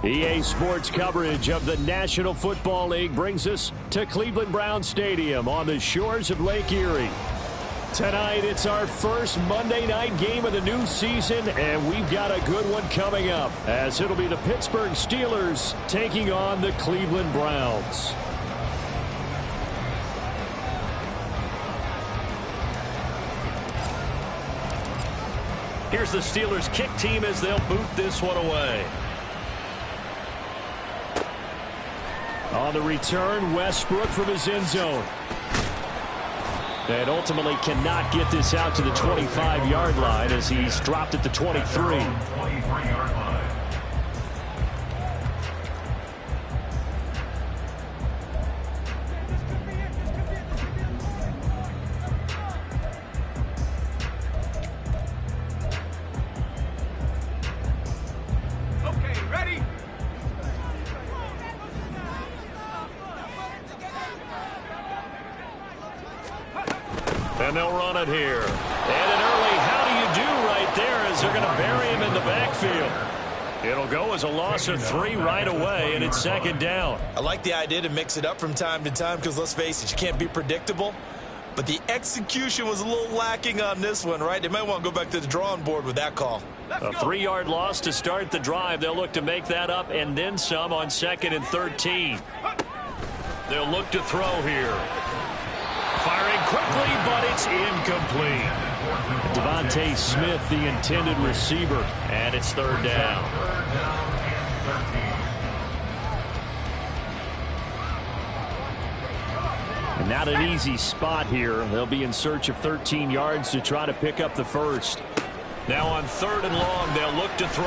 EA Sports coverage of the National Football League brings us to Cleveland Browns Stadium on the shores of Lake Erie. Tonight, it's our first Monday night game of the new season, and we've got a good one coming up, as it'll be the Pittsburgh Steelers taking on the Cleveland Browns. Here's the Steelers kick team as they'll boot this one away. On the return, Westbrook from his end zone. And ultimately cannot get this out to the 25-yard line as he's dropped at the 23. And they'll run it here. And an early how do you do right there as they're going to bury him in the backfield. It'll go as a loss of 3 right away, and it's second down. I like the idea to mix it up from time to time because, let's face it, you can't be predictable. But the execution was a little lacking on this one, right? They might want to go back to the drawing board with that call. A 3-yard loss to start the drive. They'll look to make that up and then some on 2nd and 13. They'll look to throw here. Firing quickly, but it's incomplete. Devontae Smith, the intended receiver, and it's 3rd down. And not an easy spot here. They'll be in search of 13 yards to try to pick up the first. Now on 3rd and long, they'll look to throw.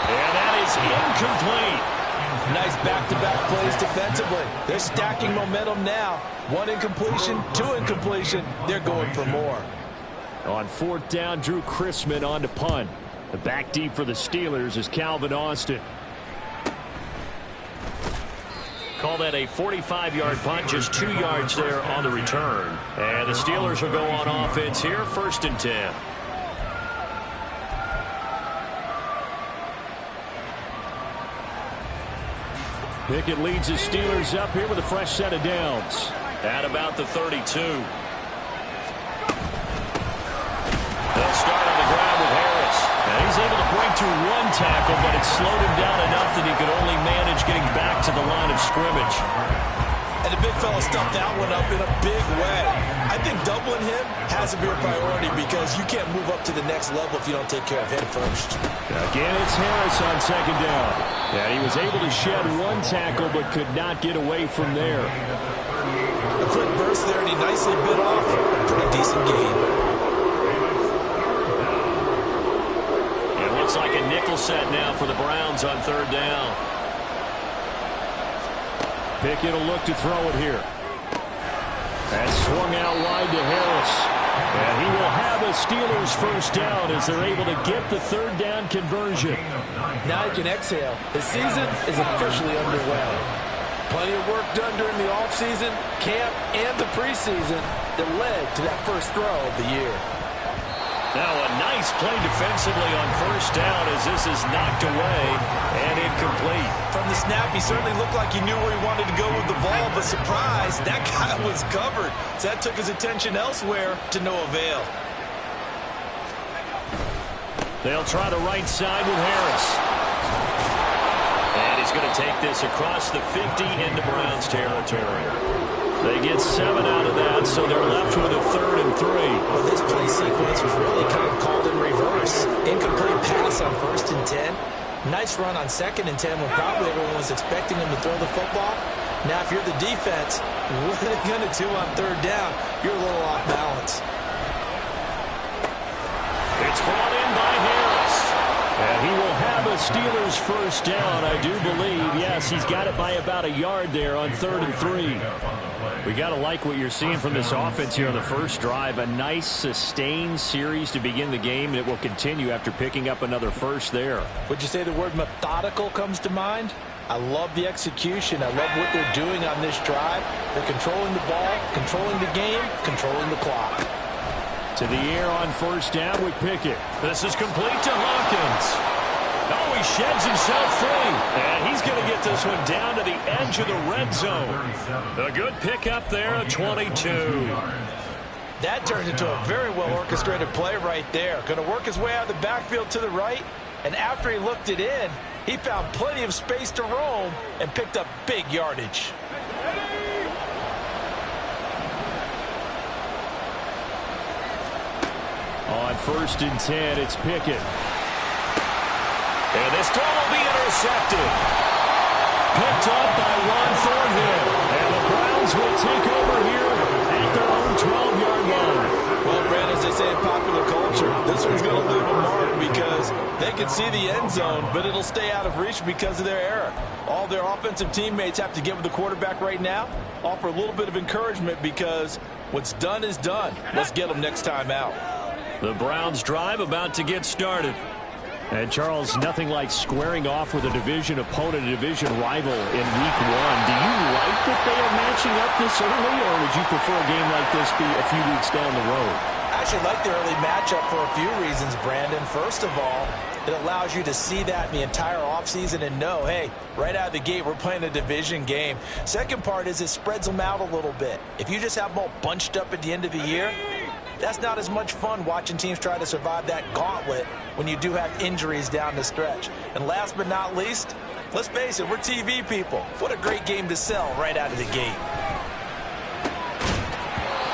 And that is incomplete. Nice back-to-back plays defensively. They're stacking momentum now. 1 incompletion, 2 incompletion. They're going for more. On 4th down, Drew Chrisman on to punt. The back deep for the Steelers is Calvin Austin. Call that a 45-yard punt, just 2 yards there on the return. And the Steelers will go on offense here, 1st and 10. Pickett leads the Steelers up here with a fresh set of downs. At about the 32. They'll start on the ground with Harris. And he's able to break through 1 tackle, but it slowed him down enough that he could only manage getting back to the line of scrimmage. And the big fella stuffed that one up in a big way. I think doubling him has to be a priority because you can't move up to the next level if you don't take care of him first. Again, it's Harris on 2nd down. Yeah, he was able to shed 1 tackle but could not get away from there. A quick burst there, and he nicely bit off a pretty decent game. It looks like a nickel set now for the Browns on 3rd down. Pickett will look to throw it here. That's swung out wide to Harris. And he will have a Steelers first down as they're able to get the 3rd down conversion. Now he can exhale. The season is officially underway. Plenty of work done during the offseason, camp, and the preseason that led to that first throw of the year. Now a nice play defensively on 1st down as this is knocked away and incomplete. From the snap, he certainly looked like he knew where he wanted to go with the ball, but surprise, that guy was covered. So that took his attention elsewhere to no avail. They'll try the right side with Harris. And he's going to take this across the 50 into Browns territory. They get 7 out of that, so they're left with a 3rd and 3. Well, this play sequence was really kind of called in reverse. Incomplete pass on 1st and 10. Nice run on 2nd and 10 when probably everyone was expecting him to throw the football. Now, if you're the defense, what are they going to do on 3rd down? You're a little off balance. It's brought in by Harris. And he will have a Steelers first down, I do believe. Yes, he's got it by about a yard there on 3rd and 3. We got to like what you're seeing from this offense here on the first drive. A nice, sustained series to begin the game, and it will continue after picking up another first there. Would you say the word methodical comes to mind? I love the execution. I love what they're doing on this drive. They're controlling the ball, controlling the game, controlling the clock. To the air on 1st down with Pickett. This is complete to Hawkins. Oh, he sheds himself free. And he's going to get this one down to the edge of the red zone. A good pickup there, a 22. That turned into a very well-orchestrated play right there. Going to work his way out of the backfield to the right, and after he looked it in, he found plenty of space to roam and picked up big yardage. On 1st and 10, it's Pickett. And this throw will be intercepted. Picked up by Ron Thornhill. And the Browns will take over here at their own 12-yard line. Well, Brad, as they say in popular culture, this one's going to leave a mark because they can see the end zone, but it'll stay out of reach because of their error. All their offensive teammates have to get with the quarterback right now, offer a little bit of encouragement because what's done is done. Let's get them next time out. The Browns drive about to get started. And, Charles, nothing like squaring off with a division opponent, a division rival in Week 1. Do you like that they are matching up this early, or would you prefer a game like this be a few weeks down the road? I actually like the early matchup for a few reasons, Brandon. First of all, it allows you to see that in the entire offseason and know, hey, right out of the gate, we're playing a division game. Second part is it spreads them out a little bit. If you just have them all bunched up at the end of the year, that's not as much fun watching teams try to survive that gauntlet when you do have injuries down the stretch. And last but not least, let's face it, we're TV people. What a great game to sell right out of the gate.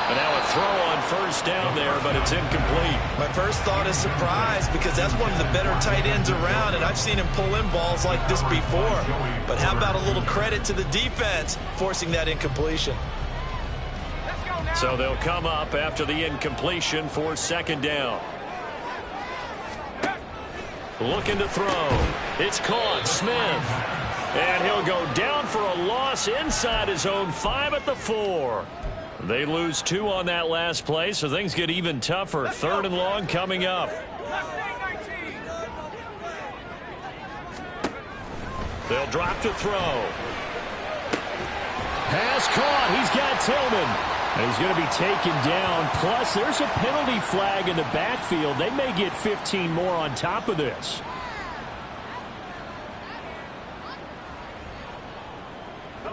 And now a throw on 1st down there, but it's incomplete. My first thought is surprise because that's one of the better tight ends around, and I've seen him pull in balls like this before. But how about a little credit to the defense forcing that incompletion? So they'll come up after the incompletion for 2nd down. Looking to throw. It's caught. Smith. And he'll go down for a loss inside his own 5 at the 4. They lose 2 on that last play, so things get even tougher. 3rd and long coming up. They'll drop to throw. Pass caught. He's got Tillman. And he's going to be taken down. Plus, there's a penalty flag in the backfield. They may get 15 more on top of this.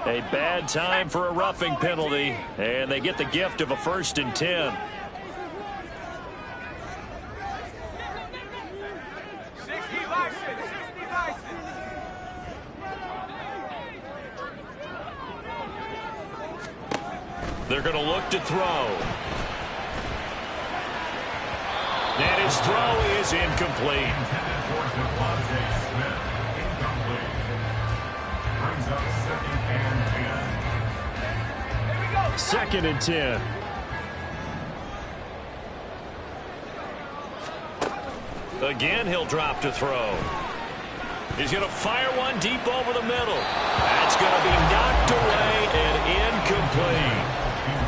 A bad time for a roughing penalty, and they get the gift of a 1st and 10. They're going to look to throw. And his throw is incomplete. 2nd and 10. Again, he'll drop to throw. He's going to fire one deep over the middle. That's going to be knocked away and incomplete.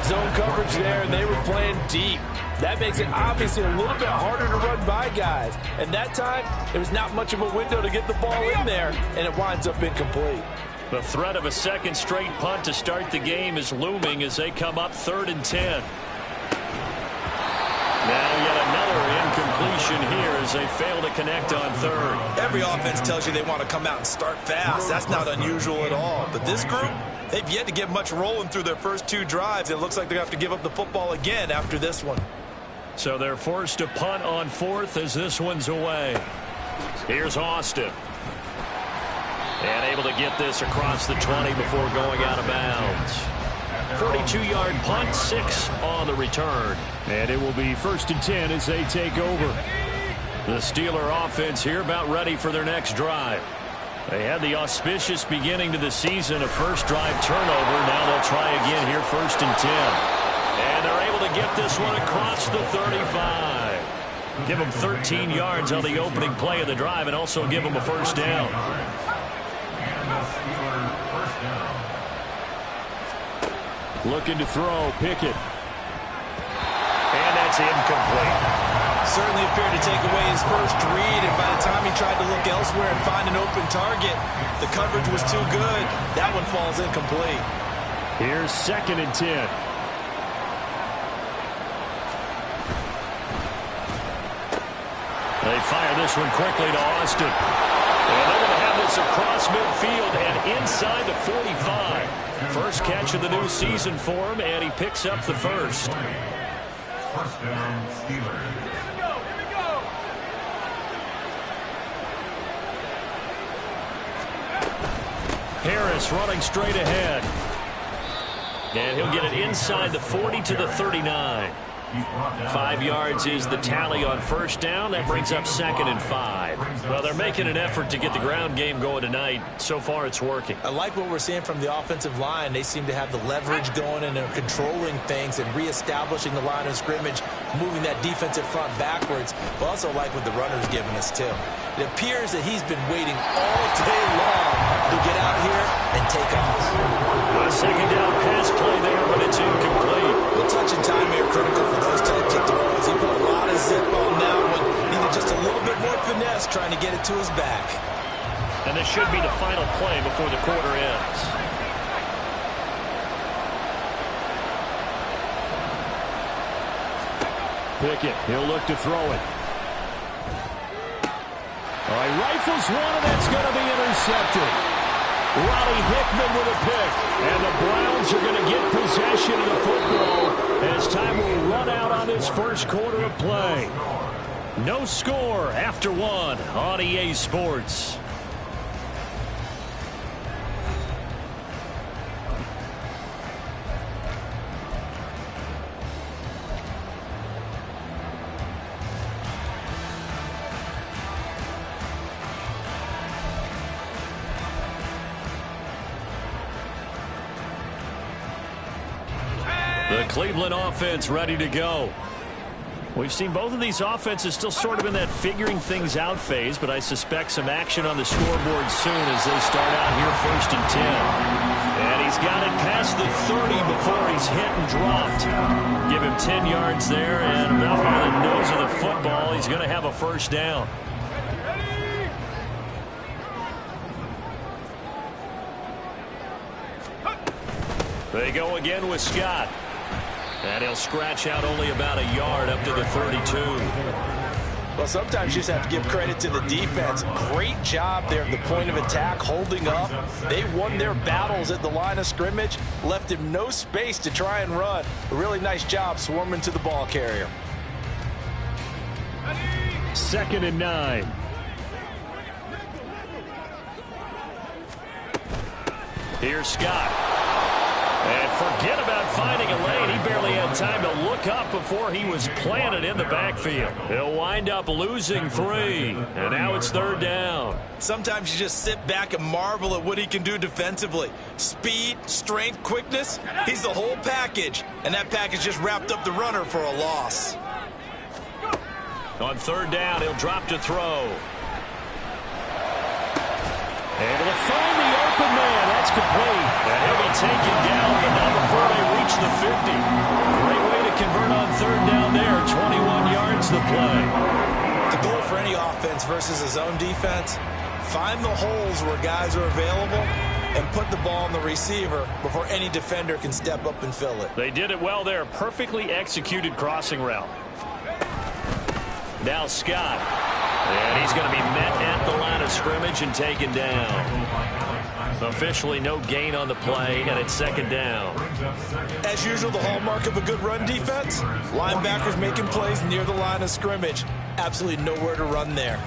Zone coverage there, and they were playing deep. That makes it obviously a little bit harder to run by guys. And that time, there was not much of a window to get the ball in there, and it winds up incomplete. The threat of a 2nd straight punt to start the game is looming as they come up 3rd and 10. Now yet another incompletion here as they fail to connect on 3rd. Every offense tells you they want to come out and start fast. That's not unusual at all. But this group, they've yet to get much rolling through their first 2 drives. It looks like they're going to have to give up the football again after this one. So they're forced to punt on 4th as this one's away. Here's Austin. And able to get this across the 20 before going out of bounds. 42-yard punt, 6 on the return. And it will be 1st and 10 as they take over. The Steeler offense here about ready for their next drive. They had the auspicious beginning to the season, a first drive turnover. Now they'll try again here, 1st and 10. And they're able to get this one across the 35. Give them 13 yards on the opening play of the drive and also give them a 1st down. Looking to throw, Pickett. And that's incomplete. Certainly appeared to take away his first read, and by the time he tried to look elsewhere and find an open target, the coverage was too good. That one falls incomplete. Here's 2nd and 10. They fire this one quickly to Austin. And they're going to have this across midfield and inside the 45. First catch of the new season for him, and he picks up the first. First down, Steelers. Harris running straight ahead. And he'll get it inside the 40 to the 39. 5 yards is the tally on first down. That brings up 2nd and 5. Well, they're making an effort to get the ground game going tonight. So far, it's working. I like what we're seeing from the offensive line. They seem to have the leverage going and they're controlling things and reestablishing the line of scrimmage, moving that defensive front backwards. But also like what the runner's giving us, too. It appears that he's been waiting all day long to get out here and take off. A second down pass play there, but it's incomplete. The touch and time here critical for those types of throws. He put a lot of zip on that one. Needed just a little bit more finesse trying to get it to his back. And this should be the final play before the quarter ends. Pickett, he'll look to throw it. All right, rifles one, and that's going to be intercepted. Ronnie Hickman with a pick. And the Browns are going to get possession of the football as time will run out on this first quarter of play. No score after 1 on EA Sports. The Cleveland offense ready to go. We've seen both of these offenses still sort of in that figuring things out phase, but I suspect some action on the scoreboard soon as they start out here 1st and 10. And he's got it past the 30 before he's hit and dropped. Give him 10 yards there, and about by the nose of the football, he's going to have a first down. They go again with Scott. And he'll scratch out only about a yard up to the 32. Well, sometimes you just have to give credit to the defense. Great job there at the point of attack, holding up. They won their battles at the line of scrimmage, left him no space to try and run. A really nice job swarming to the ball carrier. 2nd and 9. Here's Scott. And forget about finding a lane. He barely had time to look up before he was planted in the backfield. He'll wind up losing 3. And now it's 3rd down. Sometimes you just sit back and marvel at what he can do defensively. Speed, strength, quickness, he's the whole package. And that package just wrapped up the runner for a loss. On 3rd down, he'll drop to throw. Able to find the open man. That's complete. And he'll be taken down, but not before they reach the 50. Great way to convert on 3rd down there. 21 yards the play. The goal for any offense versus his own defense, find the holes where guys are available and put the ball on the receiver before any defender can step up and fill it. They did it well there. Perfectly executed crossing route. Now Scott. And he's going to be met at the line of scrimmage and taken down. Officially no gain on the play, and it's 2nd down. As usual, the hallmark of a good run defense, linebackers making plays near the line of scrimmage. Absolutely nowhere to run there.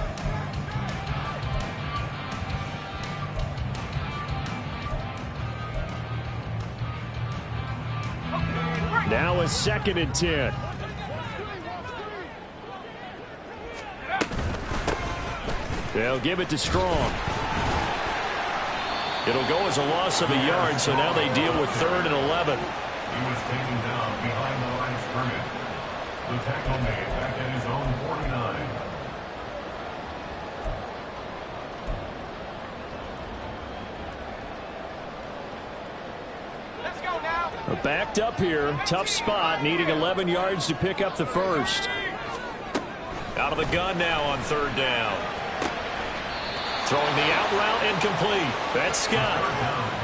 Now a 2nd and 10. They'll give it to Strong. It'll go as a loss of a yard, so now they deal with 3rd and 11. He was taken down behind the line of scrimmage. The tackle made back at his own 49. Let's go now. Backed up here. Tough spot. Needing 11 yards to pick up the first. Out of the gun now on 3rd down. Throwing the out route incomplete. That's Scott.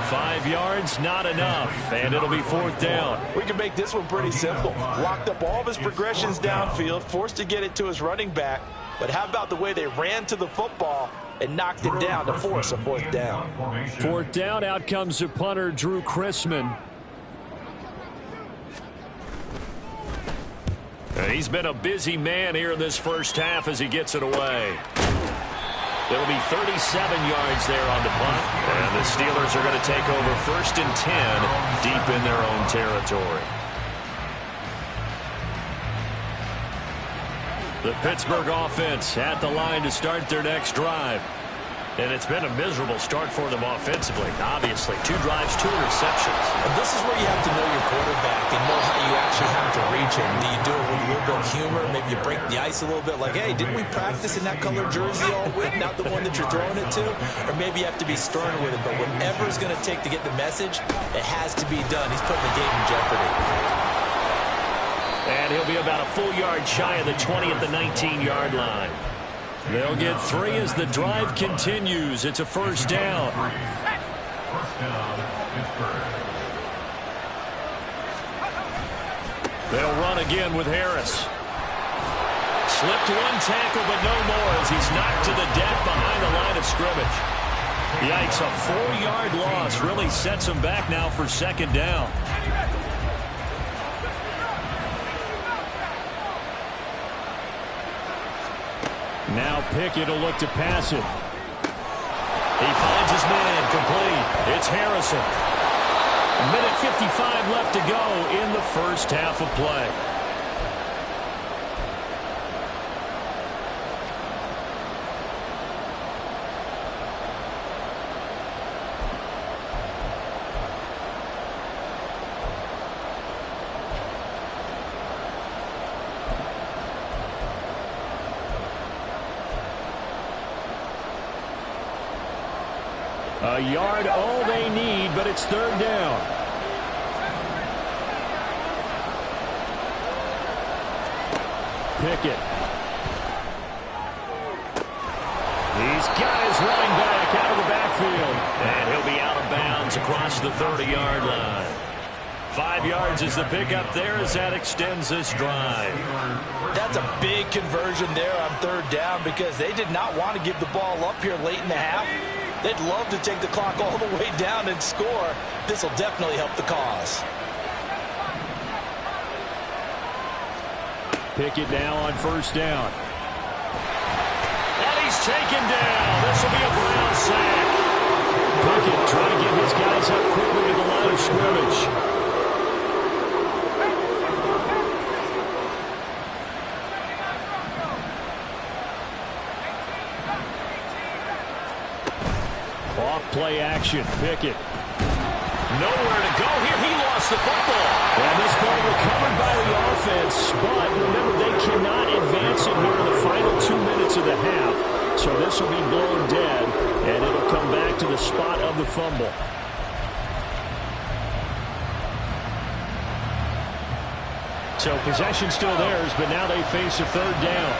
5 yards, not enough. And it'll be 4th down. We can make this one pretty simple. Locked up all of his progressions downfield, forced to get it to his running back. But how about the way they ran to the football and knocked him down to force a fourth down? Fourth down, out comes the punter, Drew Chrisman. And he's been a busy man here in this first half as he gets it away. It'll be 37 yards there on the punt. And the Steelers are going to take over 1st and 10 deep in their own territory. The Pittsburgh offense at the line to start their next drive. And it's been a miserable start for them offensively. Obviously, 2 drives, 2 interceptions. And this is where you have to know your quarterback and know how you actually have to reach him. Do you do it with a little bit of humor? Maybe you break the ice a little bit like, hey, didn't we practice in that color jersey all week, not the one that you're throwing it to? Or maybe you have to be stern with it. But whatever it's going to take to get the message, it has to be done. He's putting the game in jeopardy. And he'll be about a full yard shy of the 20 at the 19-yard line. They'll get 3 as the drive continues. It's a first down. First down, Pittsburgh. They'll run again with Harris. Slipped 1 tackle, but no more as he's knocked to the deck behind the line of scrimmage. Yikes, a 4-yard loss really sets him back now for 2nd down. Now Pickett will look to pass it. He finds his man complete. It's Harrison. A minute 55 left to go in the first half of play. A yard, all they need, but it's 3rd down. Pickett. He's got his running back out of the backfield. And he'll be out of bounds across the 30-yard line. 5 yards is the pickup there as that extends this drive. That's a big conversion there on 3rd down because they did not want to give the ball up here late in the half. They'd love to take the clock all the way down and score. This will definitely help the cause. Pickett now on 1st down. And he's taken down. This will be a Brown sack. Pickett trying to get his guys up quickly to the line of scrimmage. Play action. Pickett. Nowhere to go here. He lost the football. And this ball recovered by the offense, but remember they cannot advance it here in the final 2 minutes of the half. So this will be blown dead, and it'll come back to the spot of the fumble. So possession still theirs, but now they face a 3rd down.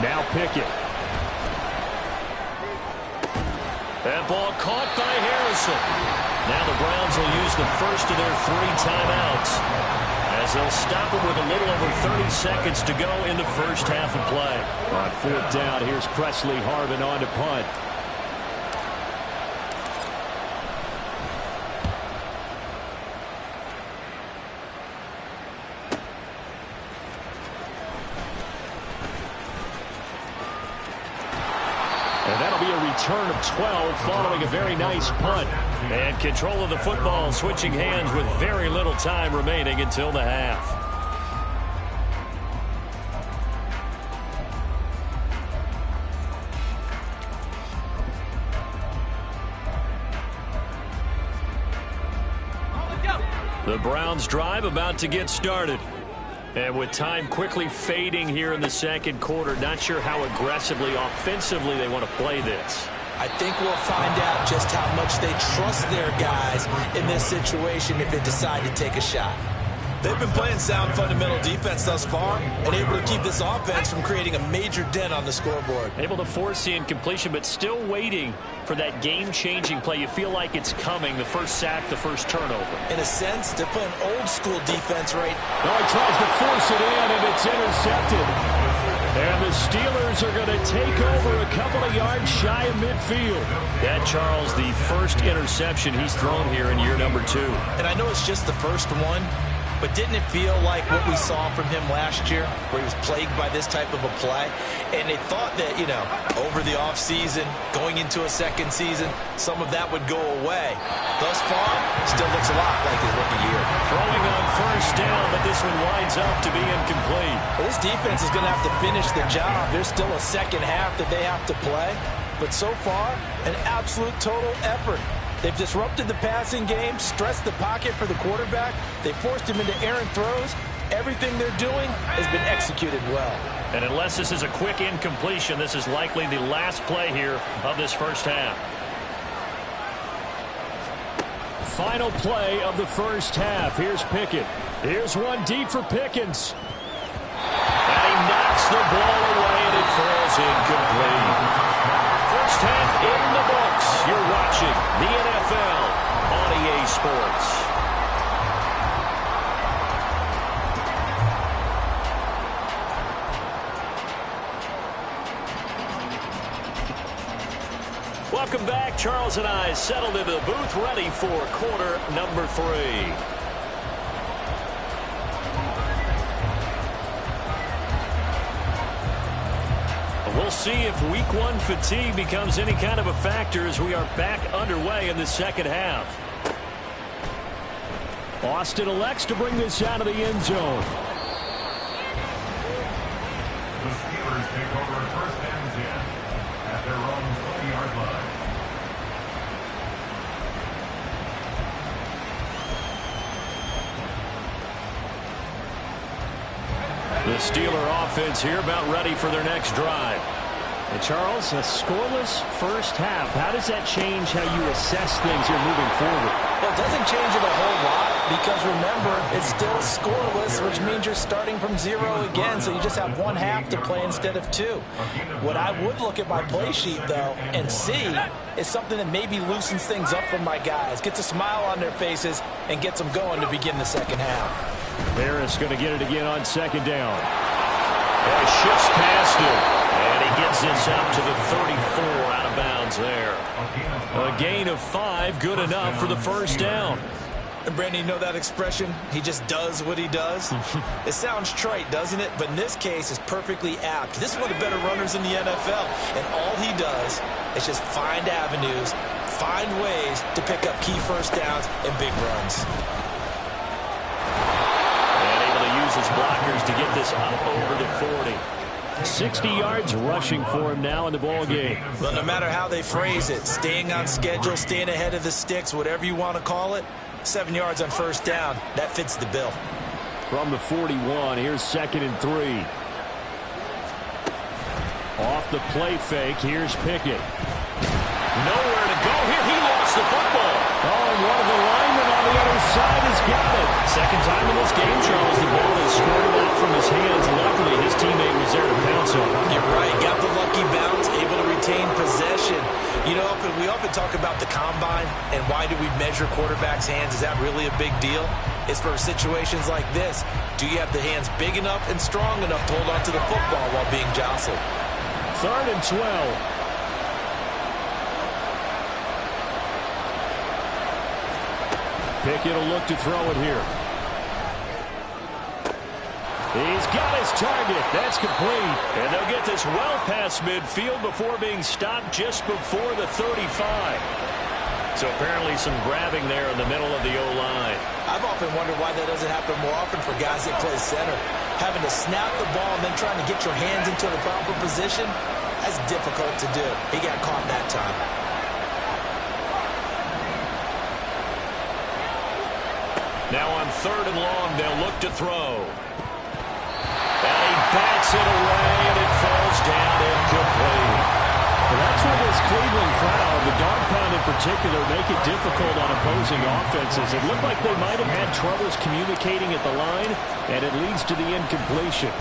Now Pickett. That ball caught by Harrison. Now the Browns will use the first of their 3 timeouts as they'll stop it with a little over 30 seconds to go in the first half of play. On 4th down, here's Presley Harvin on to punt. And that'll be a return of 12 following a very nice punt. And control of the football, switching hands with very little time remaining until the half. The Browns drive about to get started. And with time quickly fading here in the 2nd quarter, not sure how aggressively, offensively they want to play this. I think we'll find out just how much they trust their guys in this situation if they decide to take a shot. They've been playing sound fundamental defense thus far and able to keep this offense from creating a major dent on the scoreboard. Able to force the incompletion, but still waiting for that game-changing play. You feel like it's coming, the first sack, the first turnover. In a sense, they're playing old-school defense right. Oh, he tries to force it in, and it's intercepted. And the Steelers are going to take over a couple of yards shy of midfield. That, Charles, the first interception he's thrown here in year number 2. And I know it's just the first one, but didn't it feel like what we saw from him last year, where he was plagued by this type of a play? And they thought that, you know, over the offseason, going into a second season, some of that would go away. Thus far, still looks a lot like his rookie year. Throwing on first down, but this one winds up to be incomplete. Well, this defense is going to have to finish the job. There's still a second half that they have to play. But so far, an absolute total effort. They've disrupted the passing game, stressed the pocket for the quarterback. They forced him into errant throws. Everything they're doing has been executed well. And unless this is a quick incompletion, this is likely the last play here of this first half. Final play of the first half. Here's Pickett. Here's one deep for Pickens. And he knocks the ball away, and it falls incomplete. First half in the books. You're watching the NFL on EA Sports. Welcome back. Charles and I settled into the booth, ready for quarter number 3. We'll see if week 1 fatigue becomes any kind of a factor as we are back underway in the second half. Austin elects to bring this out of the end zone. The Steelers take over first and 10 at their own 20-yard line. The Steeler offense here about ready for their next drive. And Charles, a scoreless first half. How does that change how you assess things here moving forward? Well, it doesn't change it a whole lot because, remember, it's still scoreless, which means you're starting from 0 again, so you just have one half to play instead of 2. What I would look at my play sheet, though, and see is something that maybe loosens things up for my guys, gets a smile on their faces, and gets them going to begin the second half. Harris going to get it again on second down. And he shifts past him. And he gets this out to the 34, out of bounds there. A gain of 5, good enough for the first down. And Brandon, you know that expression? He just does what he does? It sounds trite, doesn't it? But in this case, it's perfectly apt. This is one of the better runners in the NFL. And all he does is just find avenues, find ways to pick up key first downs and big runs. And able to use his blockers to get this up over the 40. 60 yards rushing for him now in the ball game. Well, no matter how they phrase it, staying on schedule, staying ahead of the sticks, whatever you want to call it, 7 yards on first down, that fits the bill. From the 41, here's 2nd and 3. Off the play fake, here's Pickett. Nowhere to go here. He lost the football. Oh, and one of the linemen on the other side has got it. Second time in this game, Charles, the ball is squirted out from his hands. Luckily, his teammate was there to pounce on him. You're right. Got the lucky bounce, able to retain possession. You know, we often talk about the combine and why do we measure quarterbacks' hands. Is that really a big deal? It's for situations like this. Do you have the hands big enough and strong enough to hold on to the football while being jostled? 3rd and 12. Pickett will look to throw it here. He's got his target. That's complete. And they'll get this well past midfield before being stopped just before the 35. So apparently some grabbing there in the middle of the O-line. I've often wondered why that doesn't happen more often for guys that play center. Having to snap the ball and then trying to get your hands into the proper position, that's difficult to do. He got caught that time. Now on 3rd and long, they'll look to throw. And he bats it away, and it falls down incomplete. Well, that's where this Cleveland crowd, the dog-pounded particular make it difficult on opposing offenses. It looked like they might have had troubles communicating at the line, and it leads to the incompletion.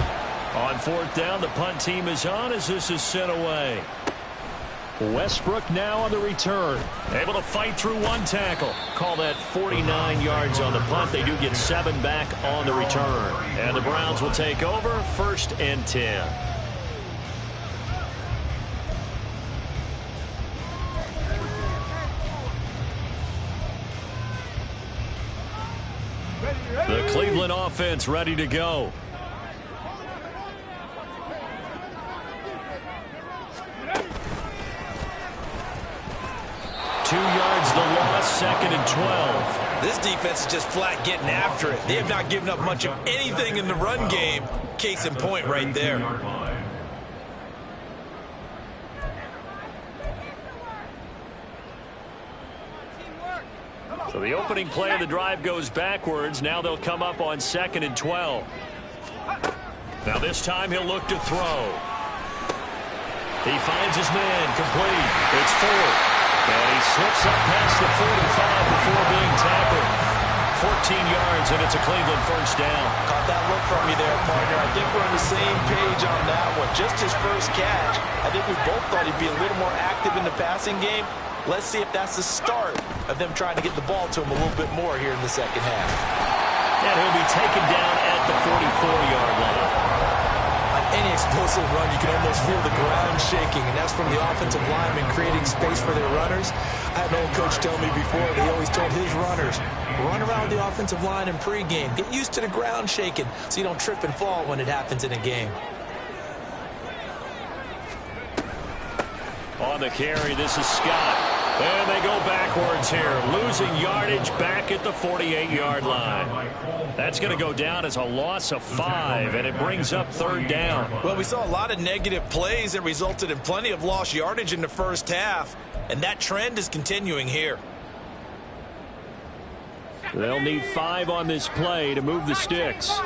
On fourth down, the punt team is on as this is sent away. Westbrook now on the return. Able to fight through one tackle. Call that 49 yards on the punt. They do get 7 back on the return. And the Browns will take over 1st and 10. The Cleveland offense ready to go. The loss, 2nd and 12. This defense is just flat getting after it. They have not given up much of anything in the run game. Case in point right there. So the opening play of the drive goes backwards. Now they'll come up on 2nd and 12. Now this time he'll look to throw. He finds his man complete. It's 4. And he slips up past the 45 before being tackled. 14 yards, and it's a Cleveland 1st down. Caught that look from you there, partner. I think we're on the same page on that one. Just his first catch. I think we both thought he'd be a little more active in the passing game. Let's see if that's the start of them trying to get the ball to him a little bit more here in the second half. And he'll be taken down at the 44-yard line. Any explosive run, you can almost feel the ground shaking, and that's from the offensive linemen creating space for their runners. I had an old coach tell me before that he always told his runners, run around the offensive line in pregame. Get used to the ground shaking so you don't trip and fall when it happens in a game. On the carry, this is Scott. And they go backwards here, losing yardage back at the 48-yard line. That's going to go down as a loss of 5, and it brings up 3rd down. Well, we saw a lot of negative plays that resulted in plenty of lost yardage in the first half, and that trend is continuing here. They'll need 5 on this play to move the sticks.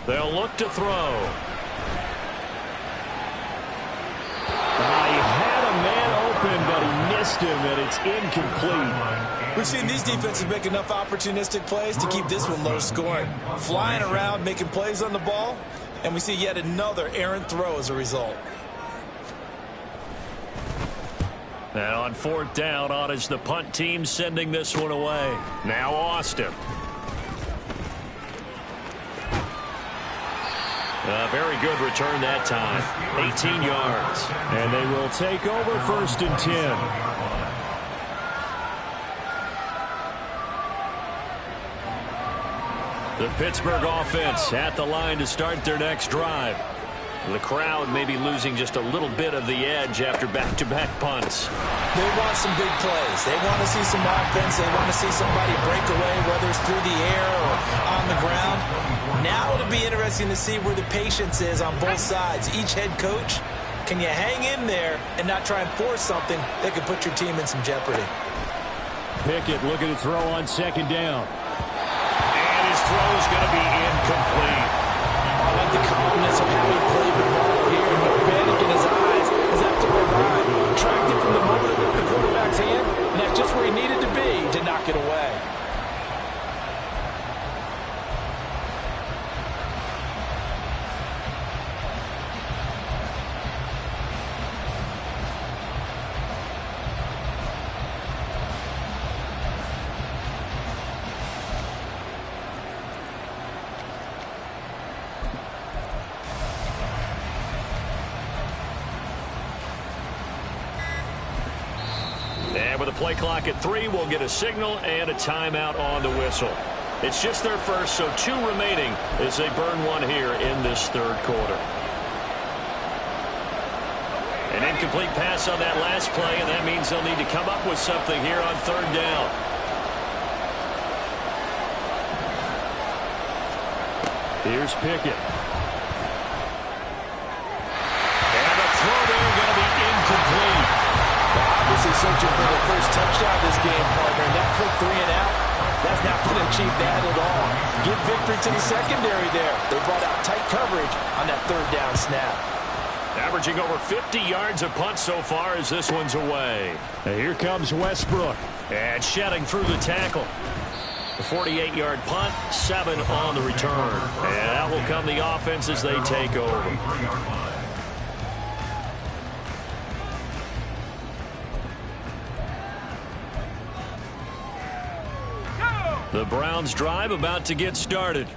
They'll look to throw. He had a man open, but he missed him, and it's incomplete. We've seen these defenses make enough opportunistic plays to keep this one low scoring. Flying around, making plays on the ball, and we see yet another errant throw as a result. And on 4th down, on is the punt team sending this one away. Now Austin. A very good return that time. 18 yards. And they will take over 1st and 10. The Pittsburgh offense at the line to start their next drive. The crowd may be losing just a little bit of the edge after back-to-back punts. They want some big plays. They want to see some offense. They want to see somebody break away, whether it's through the air or on the ground. Now it'll be interesting to see where the patience is on both sides. Each head coach, can you hang in there and not try and force something that could put your team in some jeopardy? Pickett looking to throw on 2nd down. And his throw is going to be incomplete. I like the calmness of how he played the ball here. No panic in his eyes as that throw arrived. Tracked it from the moment it left the quarterback's hand, and that's just where he needed to be to knock it away. And with a play clock at 3, we'll get a signal and a timeout on the whistle. It's just their first, so 2 remaining as they burn 1 here in this 3rd quarter. An incomplete pass on that last play, and that means they'll need to come up with something here on 3rd down. Here's Pickett. And the throw there going to be incomplete. Obviously searching for their first touchdown this game, partner. And that quick 3 and out, that's not going to achieve that at all. Give victory to the secondary there. They brought out tight coverage on that 3rd down snap. Averaging over 50 yards a punt so far as this one's away. And here comes Westbrook. And shedding through the tackle. The 48-yard punt, 7 on the return. And out will come the offense as they take over. The Browns drive about to get started.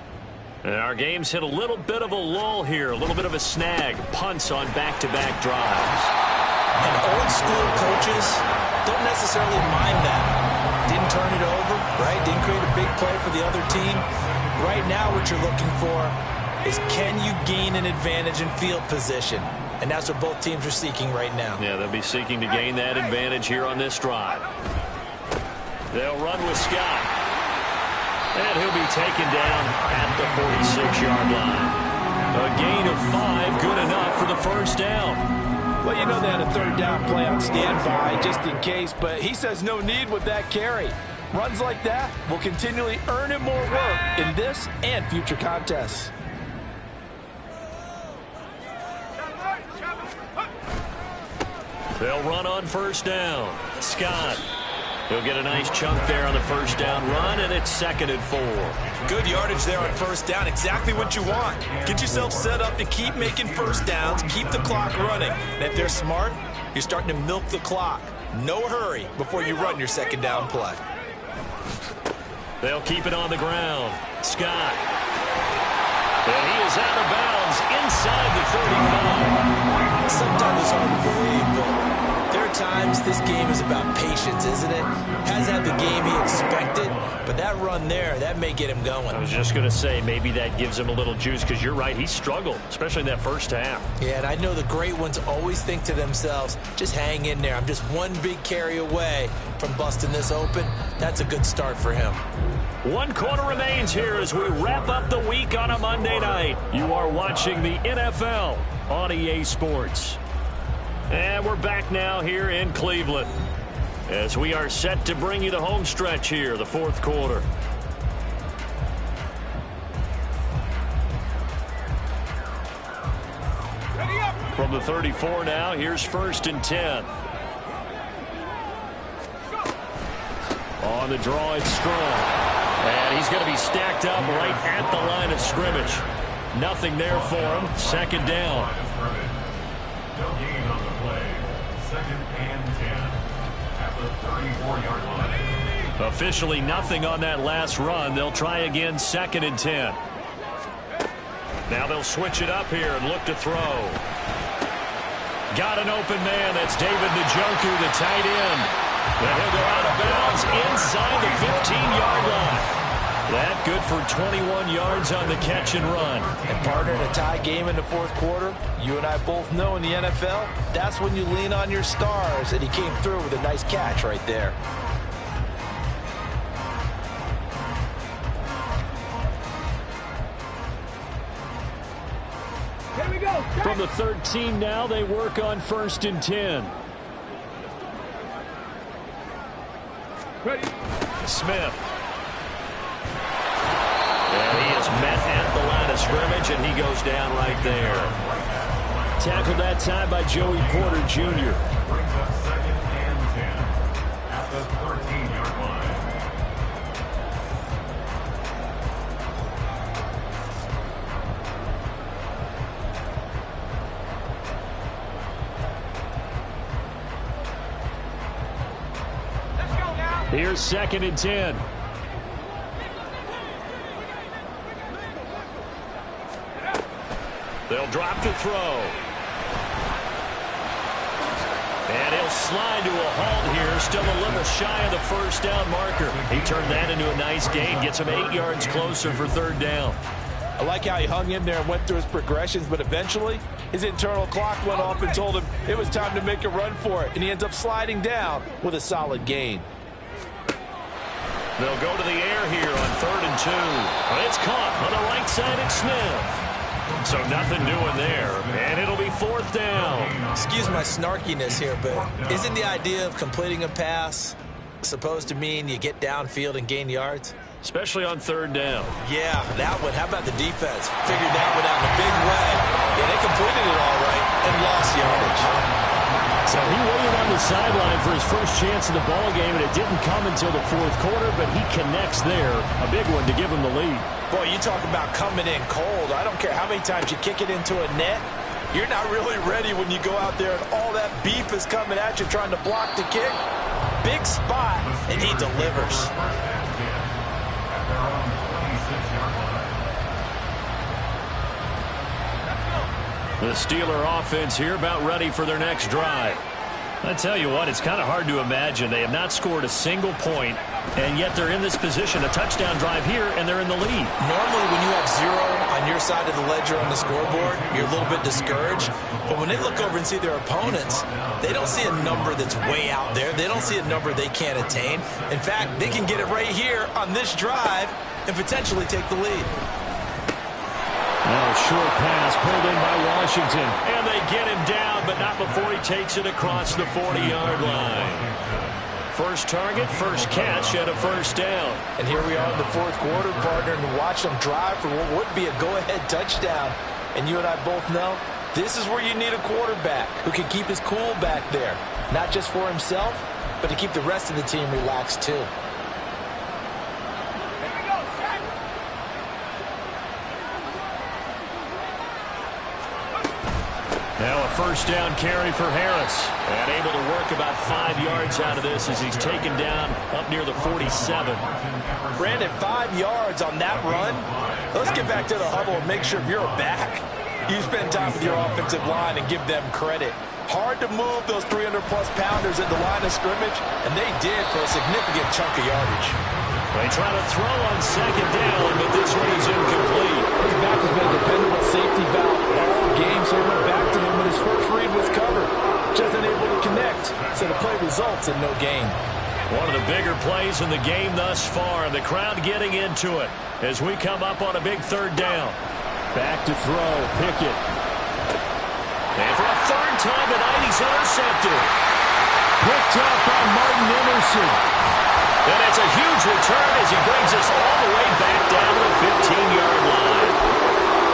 And our game's hit a little bit of a lull here, a little bit of a snag. Punts on back-to-back drives. And old-school coaches don't necessarily mind that. Didn't turn it over, right? Didn't create a big play for the other team. Right now what you're looking for is can you gain an advantage in field position? And that's what both teams are seeking right now. Yeah, they'll be seeking to gain that advantage here on this drive. They'll run with Scott. And he'll be taken down at the 46-yard line. A gain of 5, good enough for the first down. Well, you know they had a third down play on standby just in case, but he says no need with that carry. Runs like that will continually earn him more work in this and future contests. They'll run on first down. Scott. He'll get a nice chunk there on the first down run, and it's 2nd and 4. Good yardage there on first down. Exactly what you want. Get yourself set up to keep making first downs, keep the clock running. And if they're smart, you're starting to milk the clock. No hurry before you run your second down play. They'll keep it on the ground. Scott. And he is out of bounds inside the 35. Sometimes it's hard to believe, but there are times this game is about patience, isn't it? Hasn't had the game he expected, but that run there, that may get him going. I was just going to say, maybe that gives him a little juice, because you're right, he struggled, especially in that first half. Yeah, and I know the great ones always think to themselves, just hang in there. I'm just one big carry away from busting this open. That's a good start for him. 1 quarter remains here as we wrap up the week on a Monday night. You are watching the NFL on EA Sports. And we're back now here in Cleveland as we are set to bring you the home stretch here, the 4th quarter. From the 34 now, here's 1st and 10. On the draw, it's Strong. And he's going to be stacked up right at the line of scrimmage. Nothing there for him. 2nd down. No gain on the play. 2nd and 10 at the 34-yard line. Officially nothing on that last run. They'll try again, 2nd and 10. Now they'll switch it up here and look to throw. Got an open man. That's David Njoku, the tight end. And he'll go out of bounds inside the 15-yard line. That good for 21 yards on the catch and run. And partner, in a tie game in the 4th quarter, you and I both know in the NFL, that's when you lean on your stars, and he came through with a nice catch right there. Here we go. From the 13 now, they work on 1st and 10. Ready. Smith. And he is met at the line of scrimmage, and he goes down right there. Tackled that time by Joey Porter Jr. Brings up 2nd and 10 at the 13-yard line. Let's go now. Here's 2nd and 10. They'll drop to throw. And he'll slide to a halt here, still a little shy of the first down marker. He turned that into a nice gain, gets him 8 yards closer for 3rd down. I like how he hung in there and went through his progressions, but eventually his internal clock went off and told him it was time to make a run for it, and he ends up sliding down with a solid gain. They'll go to the air here on 3rd and 2. But it's caught on the right side at Smith. So nothing doing there, and it'll be 4th down. Excuse my snarkiness here, but isn't the idea of completing a pass supposed to mean you get downfield and gain yards? especially on third down. Yeah, that one. How about the defense? Figured that one out in a big way. Yeah, they completed it all right and lost yardage. So he waited on the sideline for his first chance in the ball game, and it didn't come until the fourth quarter, but he connects there. A big one to give him the lead. Boy, you talk about coming in cold. I don't care how many times you kick it into a net. You're not really ready when you go out there and all that beef is coming at you trying to block the kick. Big spot, and he delivers. The Steeler offense here about ready for their next drive. I tell you what, it's kind of hard to imagine. They have not scored a single point, and yet they're in this position, a touchdown drive here, and they're in the lead. Normally, when you have 0 on your side of the ledger on the scoreboard, you're a little bit discouraged. But when they look over and see their opponents, they don't see a number that's way out there. They don't see a number they can't attain. In fact, they can get it right here on this drive and potentially take the lead. Now a short pass pulled in by Washington. And they get him down, but not before he takes it across the 40-yard line. First target, first catch, and a first down. And here we are in the fourth quarter, partner, and watch them drive for what would be a go-ahead touchdown. And you and I both know this is where you need a quarterback who can keep his cool back there. Not just for himself, but to keep the rest of the team relaxed too. Now a first down carry for Harris. And able to work about 5 yards out of this as he's taken down up near the 47. Brandon, 5 yards on that run. Let's get back to the huddle and make sure you're back. You spend time with your offensive line and give them credit. Hard to move those 300-plus pounders at the line of scrimmage, and they did for a significant chunk of yardage. They try to throw on second down, but this one is incomplete. His back has been a dependable safety valve all game, so he went back to him when his first read was covered. Just unable to connect, so the play results in no gain. One of the bigger plays in the game thus far, and the crowd getting into it as we come up on a big third down. Back to throw, Pickett. And for a third time tonight, he's intercepted. Picked up by Martin Emerson. And it's a huge return as he brings us all the way back down to the 15-yard line.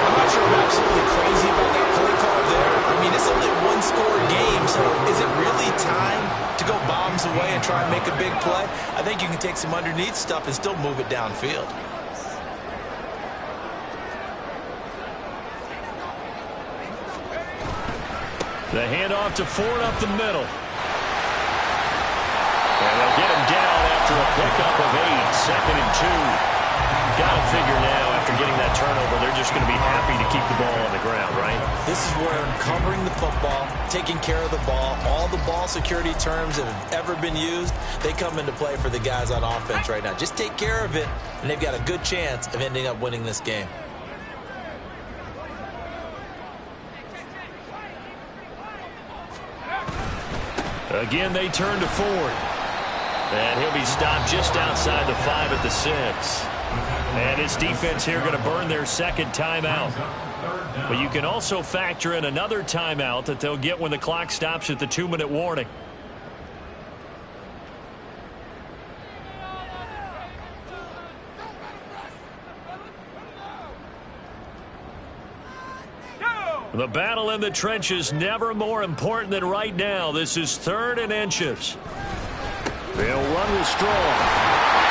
I'm not sure I'm absolutely crazy about that play call there. I mean, it's only a one-score game, so is it really time to go bombs away and try and make a big play? I think you can take some underneath stuff and still move it downfield. The handoff to Ford up the middle. And they'll get him down after a pickup of 8, second and 2. Got to figure now, after getting that turnover, they're just going to be happy to keep the ball on the ground, right? This is where covering the football, taking care of the ball, all the ball security terms that have ever been used, they come into play for the guys on offense right now. Just take care of it, and they've got a good chance of ending up winning this game. Again, they turn to Ford. And he'll be stopped just outside the 5 at the 6. And his defense here going to burn their second timeout. But you can also factor in another timeout that they'll get when the clock stops at the 2-minute warning. The battle in the trenches never more important than right now. This is 3rd and inches. They'll run with Strong.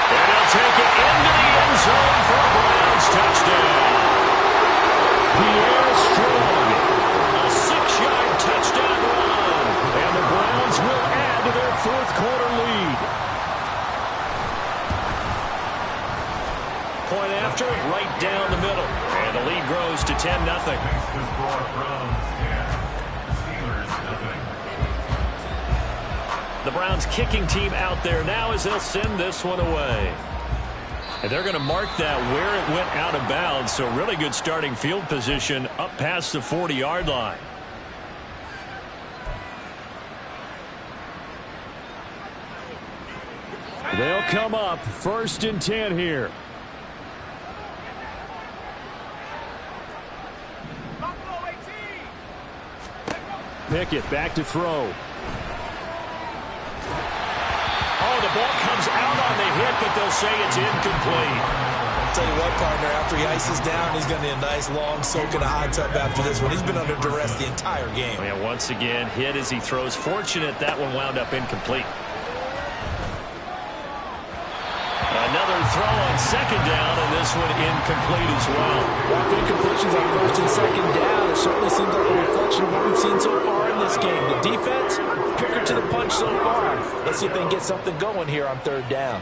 And he'll take it into the end zone for a Browns touchdown. Pierre Strong. A 6-yard touchdown run. And the Browns will add to their fourth quarter lead. Point after, right down the middle. And the lead grows to 10-0. The Browns kicking team out there now as they'll send this one away. And they're going to mark that where it went out of bounds. So really good starting field position up past the 40-yard line. They'll come up 1st and 10 here. Pickett back to throw. Oh, the ball comes out on the hit but they'll say it's incomplete. I'll tell you what, partner, after he ices down, he's going to need a nice long soak in a hot tub after this one. He's been under duress the entire game. And once again, hit as he throws. Fortunate that one wound up incomplete. Another throw on second down, and this one incomplete as well. Off incompletions on first and second down, it certainly seems like a reflection of what we've seen so far in this game. The defense, quicker to the punch so far. Let's see if they can get something going here on third down.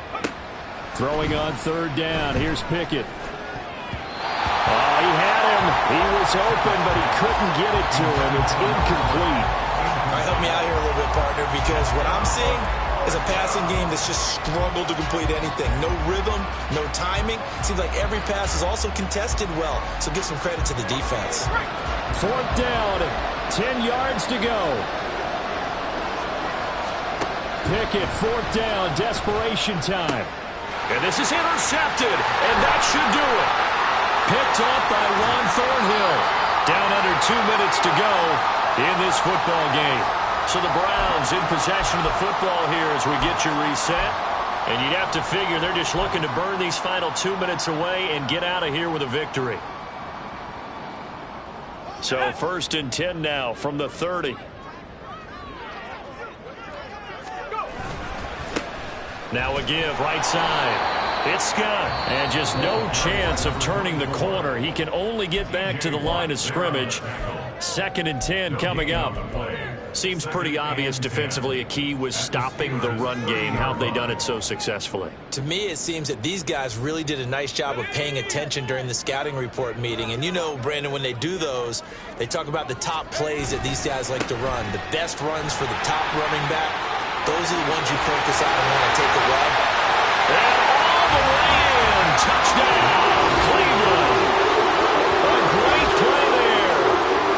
Throwing on third down. Here's Pickett. Oh, he had him. He was open, but he couldn't get it to him. It's incomplete. All right, help me out here a little bit, partner, because what I'm seeing is a passing game that's just struggled to complete anything. No rhythm, no timing. Seems like every pass is also contested well, so give some credit to the defense. Fourth down, 10 yards to go. Pickett, fourth down, desperation time. And this is intercepted, and that should do it. Picked up by Juan Thornhill. Down under 2 minutes to go in this football game. So the Browns in possession of the football here as we get you reset. And you'd have to figure they're just looking to burn these final 2 minutes away and get out of here with a victory. So first and 10 now from the 30. Now a give right side. It's Scott. And just no chance of turning the corner. He can only get back to the line of scrimmage. Second and 10 coming up. Seems pretty obvious defensively a key was stopping the run game. How have they done it so successfully? To me, it seems that these guys really did a nice job of paying attention during the scouting report meeting. And you know, Brandon, when they do those, they talk about the top plays that these guys like to run. The best runs for the top running back, those are the ones you focus on and want to take a run. And all the way in. Touchdown, Cleveland. A great play there.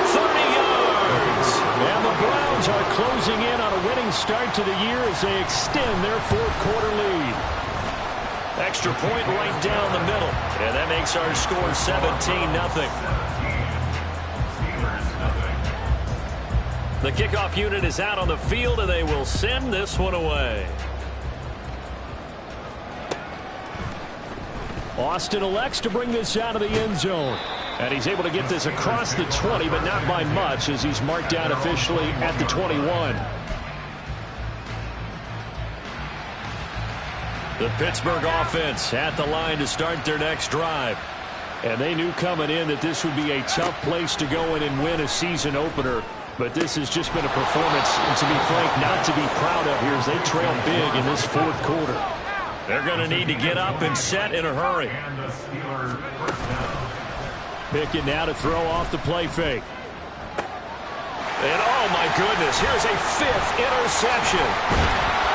30 yards. And the Browns are closing in on a winning start to the year as they extend their fourth quarter lead. Extra point right down the middle. And that makes our score 17-0. The kickoff unit is out on the field, and they will send this one away. Austin elects to bring this out of the end zone. And he's able to get this across the 20, but not by much as he's marked down officially at the 21. The Pittsburgh offense at the line to start their next drive. And they knew coming in that this would be a tough place to go in and win a season opener. But this has just been a performance, and to be frank, not to be proud of here as they trail big in this fourth quarter. They're going to need to get up and set in a hurry. Pickett now to throw off the play fake. And oh my goodness, here's a fifth interception.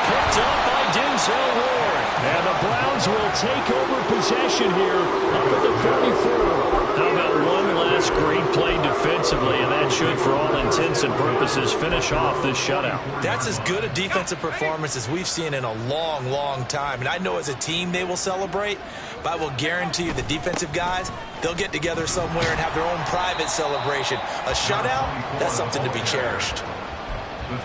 Picked up by Denzel Ward. And the Browns will take over possession here up at the 34. How about one last great play defensively, and that should, for all intents and purposes, finish off this shutout. That's as good a defensive performance as we've seen in a long, long time. And I know as a team they will celebrate, but I will guarantee you the defensive guys, they'll get together somewhere and have their own private celebration. A shutout, that's something to be cherished.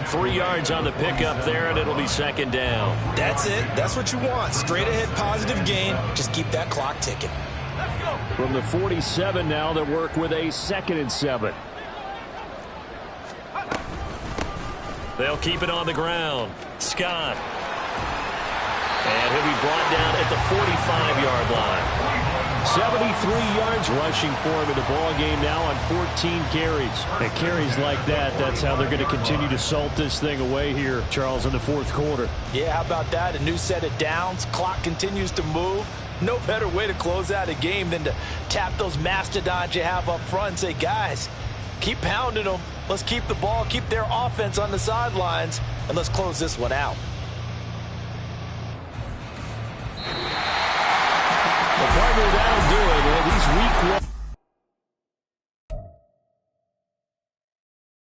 3 yards on the pickup there, and it'll be second down. That's it. That's what you want. Straight ahead positive gain. Just keep that clock ticking. From the 47 now, they work with a 2nd and 7. They'll keep it on the ground. Scott. And he'll be brought down at the 45-yard line. 73 yards rushing for him in the ball game now on 14 carries. And carries like that, that's how they're going to continue to salt this thing away here, Charles, in the fourth quarter. Yeah, how about that? A new set of downs. Clock continues to move. No better way to close out a game than to tap those mastodons you have up front and say, guys, keep pounding them. Let's keep the ball, keep their offense on the sidelines, and let's close this one out. Well, partner, that'll do it. Well, these week